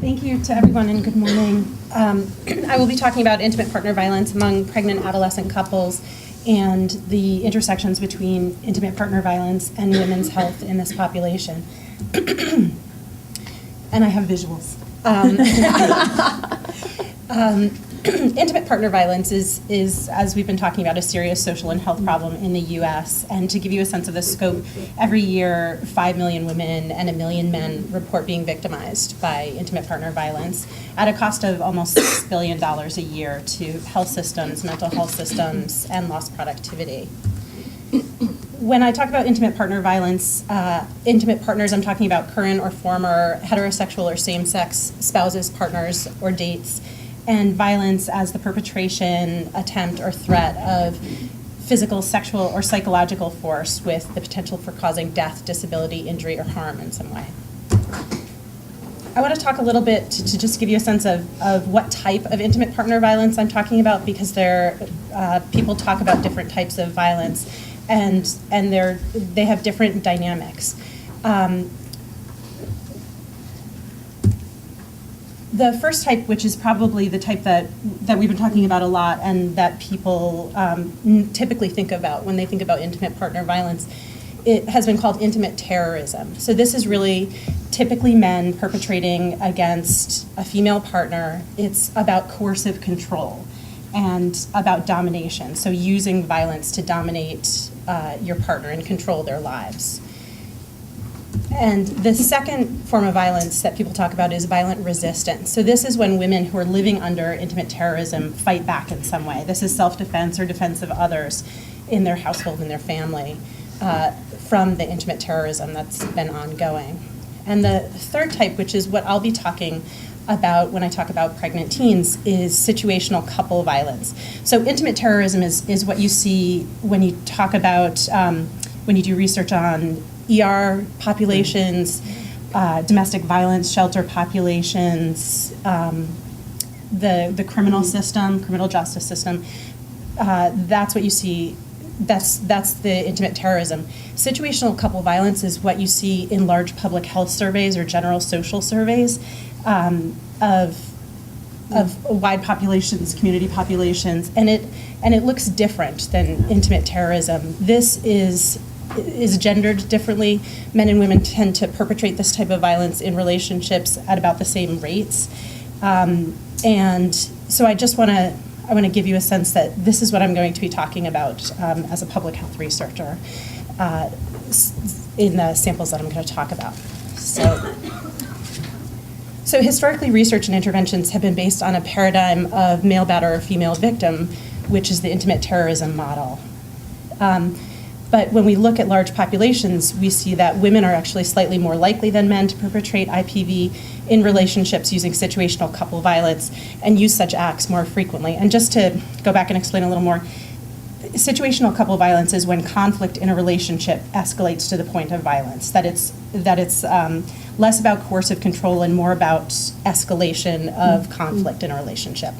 Thank you to everyone and good morning. I will be talking about intimate partner violence among pregnant adolescent couples and the intersections between intimate partner violence and women's health in this population. And I have visuals. Intimate partner violence is, as we've been talking about, a serious social and health problem in the U.S. And to give you a sense of the scope, every year 5 million women and 1 million men report being victimized by intimate partner violence at a cost of almost $6 billion a year to health systems, mental health systems, and lost productivity. When I talk about intimate partner violence, intimate partners, I'm talking about current or former heterosexual or same-sex spouses, partners, or dates, and violence as the perpetration, attempt, or threat of physical, sexual, or psychological force with the potential for causing death, disability, injury, or harm in some way. I want to talk a little bit to just give you a sense of what type of intimate partner violence I'm talking about, because people talk about different types of violence, and they have different dynamics. The first type, which is probably the type that we've been talking about a lot and that people typically think about when they think about intimate partner violence, it has been called intimate terrorism. So this is really typically men perpetrating against a female partner. It's about coercive control and about domination, so using violence to dominate your partner and control their lives. And the second form of violence that people talk about is violent resistance. So this is when women who are living under intimate terrorism fight back in some way. This is self-defense or defense of others in their household and their family from the intimate terrorism that's been ongoing. And the third type, which is what I'll be talking about when I talk about pregnant teens, is situational couple violence. So intimate terrorism is what you see when you talk about, when you do research on ER populations, domestic violence shelter populations, the criminal system, criminal justice system. That's what you see. That's the intimate terrorism. Situational couple violence is what you see in large public health surveys or general social surveys of wide populations, community populations, and it looks different than intimate terrorism. This is gendered differently. Men and women tend to perpetrate this type of violence in relationships at about the same rates. And so I want to give you a sense that this is what I'm going to be talking about as a public health researcher in the samples that I'm going to talk about. So historically, research and interventions have been based on a paradigm of male batter or female victim, which is the intimate terrorism model. But when we look at large populations, we see that women are actually slightly more likely than men to perpetrate IPV in relationships using situational couple violence and use such acts more frequently. And just to go back and explain a little more, situational couple violence is when conflict in a relationship escalates to the point of violence, that it's less about coercive control and more about escalation of conflict in a relationship.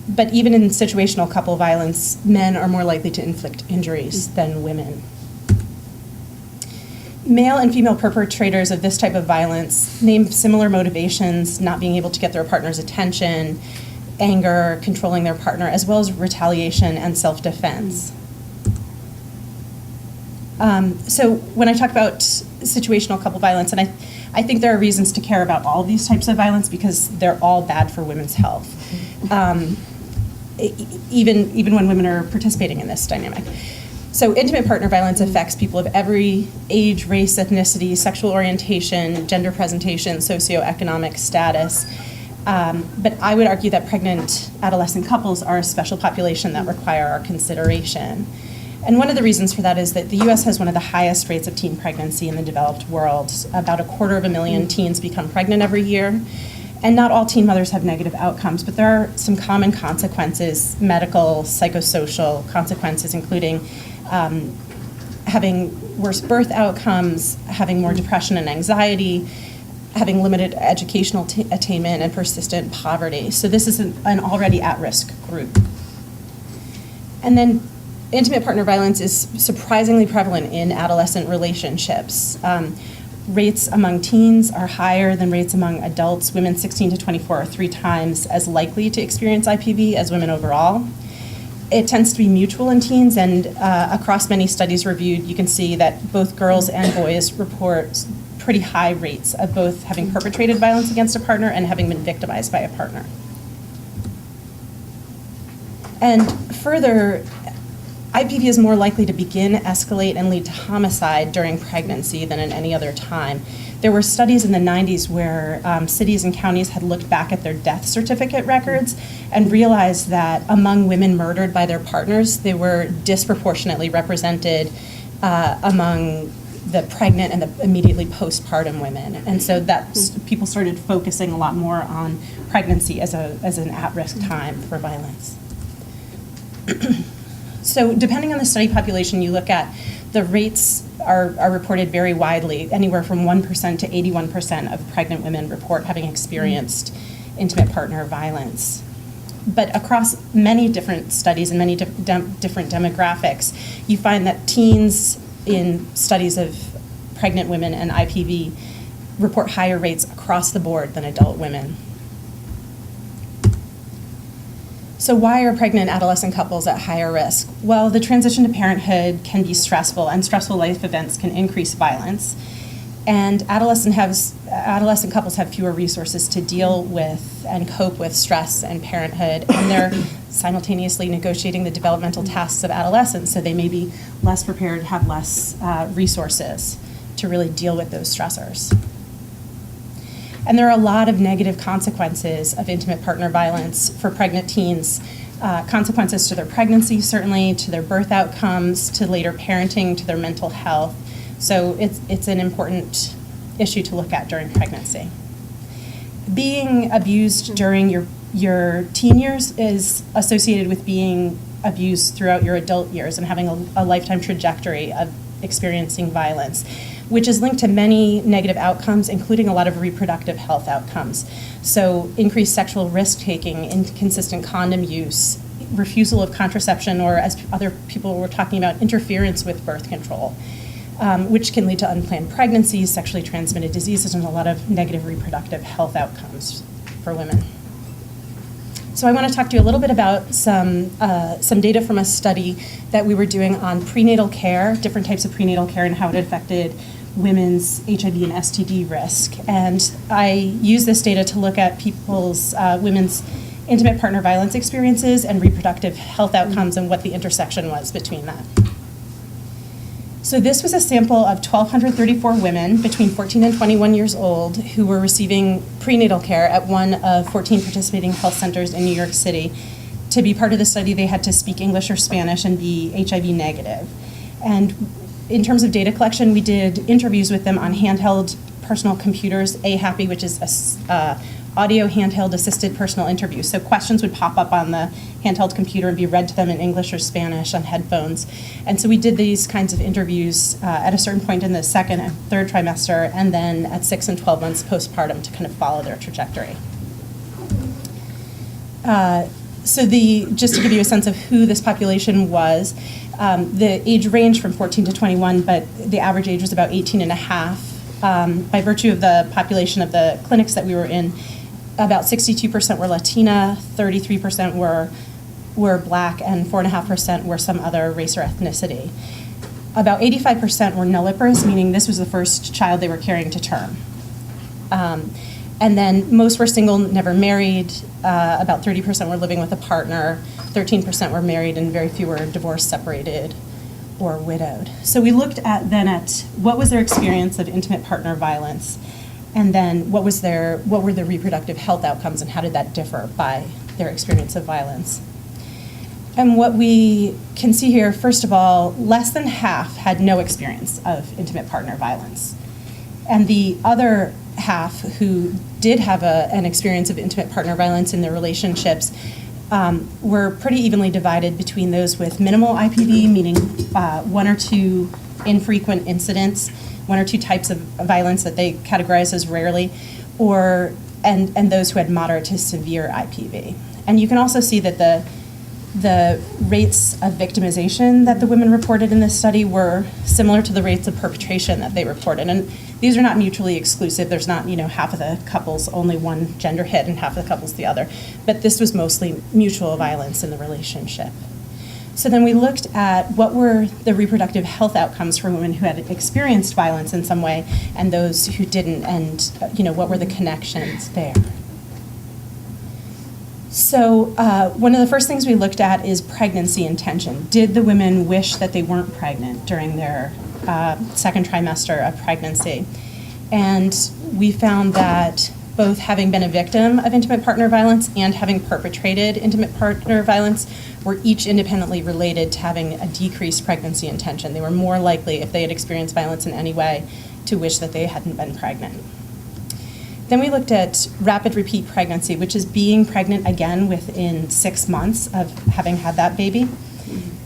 But even in situational couple violence, men are more likely to inflict injuries than women. Male and female perpetrators of this type of violence name similar motivations: not being able to get their partner's attention, anger, controlling their partner, as well as retaliation and self-defense. So when I talk about situational couple violence, and I think there are reasons to care about all of these types of violence because they're all bad for women's health. Even when women are participating in this dynamic. So intimate partner violence affects people of every age, race, ethnicity, sexual orientation, gender presentation, socioeconomic status. But I would argue that pregnant adolescent couples are a special population that require our consideration. And one of the reasons for that is that the U.S. has one of the highest rates of teen pregnancy in the developed world. About 250,000 teens become pregnant every year. And not all teen mothers have negative outcomes, but there are some common consequences, medical, psychosocial consequences, including having worse birth outcomes, having more depression and anxiety, having limited educational attainment, and persistent poverty. So this is an already at-risk group. And then intimate partner violence is surprisingly prevalent in adolescent relationships. Rates among teens are higher than rates among adults. Women 16 to 24 are 3 times as likely to experience IPV as women overall. It tends to be mutual in teens, and across many studies reviewed, you can see that both girls and boys report pretty high rates of both having perpetrated violence against a partner and having been victimized by a partner. And further, IPV is more likely to begin, escalate, and lead to homicide during pregnancy than at any other time. There were studies in the 90s where cities and counties had looked back at their death certificate records and realized that among women murdered by their partners, they were disproportionately represented among the pregnant and the immediately postpartum women. And so that people started focusing a lot more on pregnancy as an at-risk time for violence. So depending on the study population you look at, the rates are reported very widely. Anywhere from 1% to 81% of pregnant women report having experienced intimate partner violence. But across many different studies and many different demographics, you find that teens in studies of pregnant women and IPV report higher rates across the board than adult women. So why are pregnant adolescent couples at higher risk? Well, the transition to parenthood can be stressful, and stressful life events can increase violence. And adolescent couples have fewer resources to deal with and cope with stress and parenthood, and they're simultaneously negotiating the developmental tasks of adolescence, so they may be less prepared, have less resources to really deal with those stressors. And there are a lot of negative consequences of intimate partner violence for pregnant teens. Consequences to their pregnancy, certainly, to their birth outcomes, to later parenting, to their mental health. So it's an important issue to look at during pregnancy. Being abused during your teen years is associated with being abused throughout your adult years and having a lifetime trajectory of experiencing violence, which is linked to many negative outcomes, including a lot of reproductive health outcomes. So increased sexual risk-taking, inconsistent condom use, refusal of contraception, or as other people were talking about, interference with birth control, which can lead to unplanned pregnancies, sexually transmitted diseases, and a lot of negative reproductive health outcomes for women. So I want to talk to you a little bit about some data from a study that we were doing on prenatal care, different types of prenatal care, and how it affected women's HIV and STD risk. And I use this data to look at women's intimate partner violence experiences and reproductive health outcomes and what the intersection was between that. So this was a sample of 1,234 women between 14 and 21 years old who were receiving prenatal care at one of 14 participating health centers in New York City. To be part of the study, they had to speak English or Spanish and be HIV negative. And in terms of data collection, we did interviews with them on handheld personal computers, AHAPI, which is audio handheld assisted personal interview. So questions would pop up on the handheld computer and be read to them in English or Spanish on headphones. And so we did these kinds of interviews at a certain point in the second and third trimester, and then at 6 and 12 months postpartum to kind of follow their trajectory. Just to give you a sense of who this population was, the age ranged from 14 to 21, but the average age was about 18 and a half. By virtue of the population of the clinics that we were in, about 62% were Latina, 33% were Black, and 4.5% were some other race or ethnicity. About 85% were nulliparous, meaning this was the first child they were carrying to term. And then most were single, never married. About 30% were living with a partner. 13% were married, and very few were divorced, separated, or widowed. So we looked at what was their experience of intimate partner violence, and then what were the reproductive health outcomes, and how did that differ by their experience of violence. And what we can see here, first of all, less than half had no experience of intimate partner violence. And the other half who did have an experience of intimate partner violence in their relationships were pretty evenly divided between those with minimal IPV, meaning 1 or 2 infrequent incidents, 1 or 2 types of violence that they categorize as rarely, and those who had moderate to severe IPV. And you can also see that the rates of victimization that the women reported in this study were similar to the rates of perpetration that they reported. And these are not mutually exclusive. There's not, half of the couples only one gender hit and half of the couples the other. But this was mostly mutual violence in the relationship. So then we looked at what were the reproductive health outcomes for women who had experienced violence in some way and those who didn't, and what were the connections there. So one of the first things we looked at is pregnancy intention. Did the women wish that they weren't pregnant during their second trimester of pregnancy? And we found that both having been a victim of intimate partner violence and having perpetrated intimate partner violence were each independently related to having a decreased pregnancy intention. They were more likely, if they had experienced violence in any way, to wish that they hadn't been pregnant. Then we looked at rapid repeat pregnancy, which is being pregnant again within 6 months of having had that baby.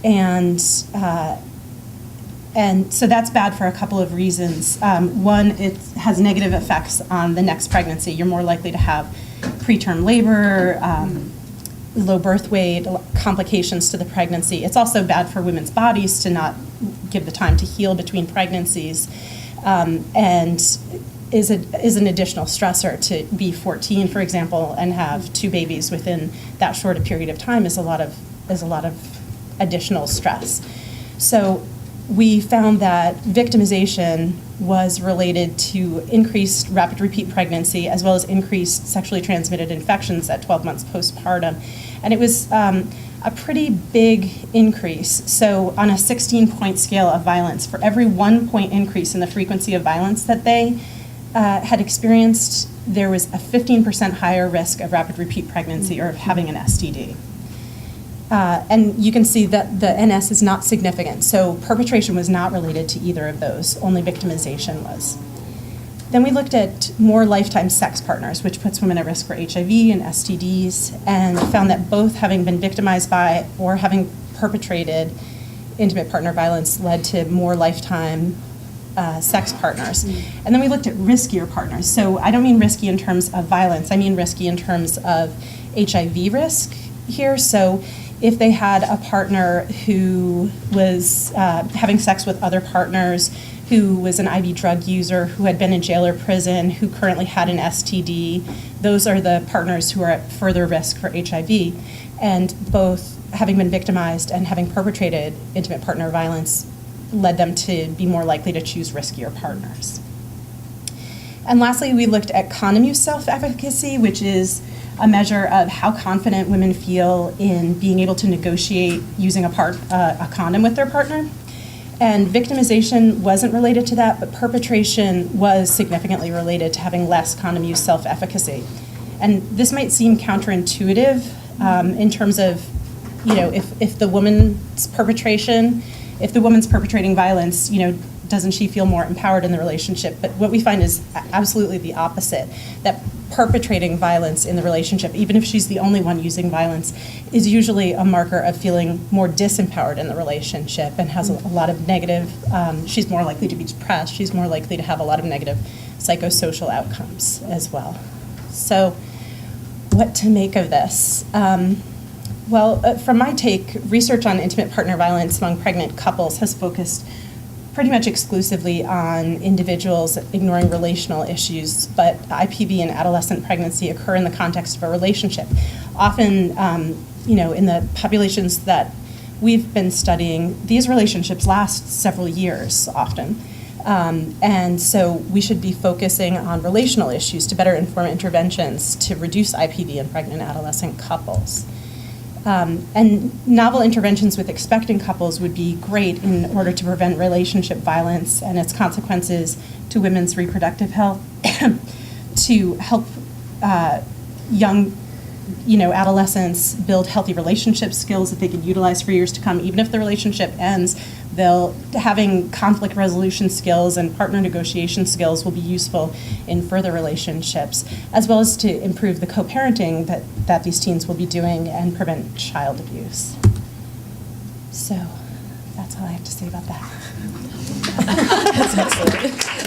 And so that's bad for a couple of reasons. One, it has negative effects on the next pregnancy. You're more likely to have preterm labor, low birth weight, complications to the pregnancy. It's also bad for women's bodies to not give the time to heal between pregnancies, and is an additional stressor. To be 14, for example, and have 2 babies within that short a period of time is a lot of additional stress. So we found that victimization was related to increased rapid repeat pregnancy as well as increased sexually transmitted infections at 12 months postpartum. And it was a pretty big increase. So on a 16-point scale of violence, for every 1 point increase in the frequency of violence that they had experienced, there was a 15% higher risk of rapid repeat pregnancy or of having an STD. And you can see that the NS is not significant. So perpetration was not related to either of those, only victimization was. Then we looked at more lifetime sex partners, which puts women at risk for HIV and STDs, and found that both having been victimized by or having perpetrated intimate partner violence led to more lifetime sex partners. And then we looked at riskier partners. So I don't mean risky in terms of violence, I mean risky in terms of HIV risk here. So if they had a partner who was having sex with other partners, who was an IV drug user, who had been in jail or prison, who currently had an STD, those are the partners who are at further risk for HIV. And both having been victimized and having perpetrated intimate partner violence led them to be more likely to choose riskier partners. And lastly, we looked at condom use self-efficacy, which is a measure of how confident women feel in being able to negotiate using a condom with their partner. And victimization wasn't related to that, but perpetration was significantly related to having less condom use self-efficacy. And this might seem counterintuitive in terms of, if the woman's perpetrating violence, doesn't she feel more empowered in the relationship? But what we find is absolutely the opposite, that perpetrating violence in the relationship, even if she's the only one using violence, is usually a marker of feeling more disempowered in the relationship and has a lot of negative, she's more likely to be depressed, she's more likely to have a lot of negative psychosocial outcomes as well. So what to make of this? From my take, research on intimate partner violence among pregnant couples has focused pretty much exclusively on individuals ignoring relational issues, but IPV and adolescent pregnancy occur in the context of a relationship. Often, in the populations that we've been studying, these relationships last several years often. And so we should be focusing on relational issues to better inform interventions to reduce IPV in pregnant adolescent couples. And novel interventions with expectant couples would be great in order to prevent relationship violence and its consequences to women's reproductive health, to help young adolescents build healthy relationship skills that they can utilize for years to come. Even if the relationship ends, having conflict resolution skills and partner negotiation skills will be useful in further relationships, as well as to improve the co-parenting that these teens will be doing and prevent child abuse. So that's all I have to say about that. That's excellent.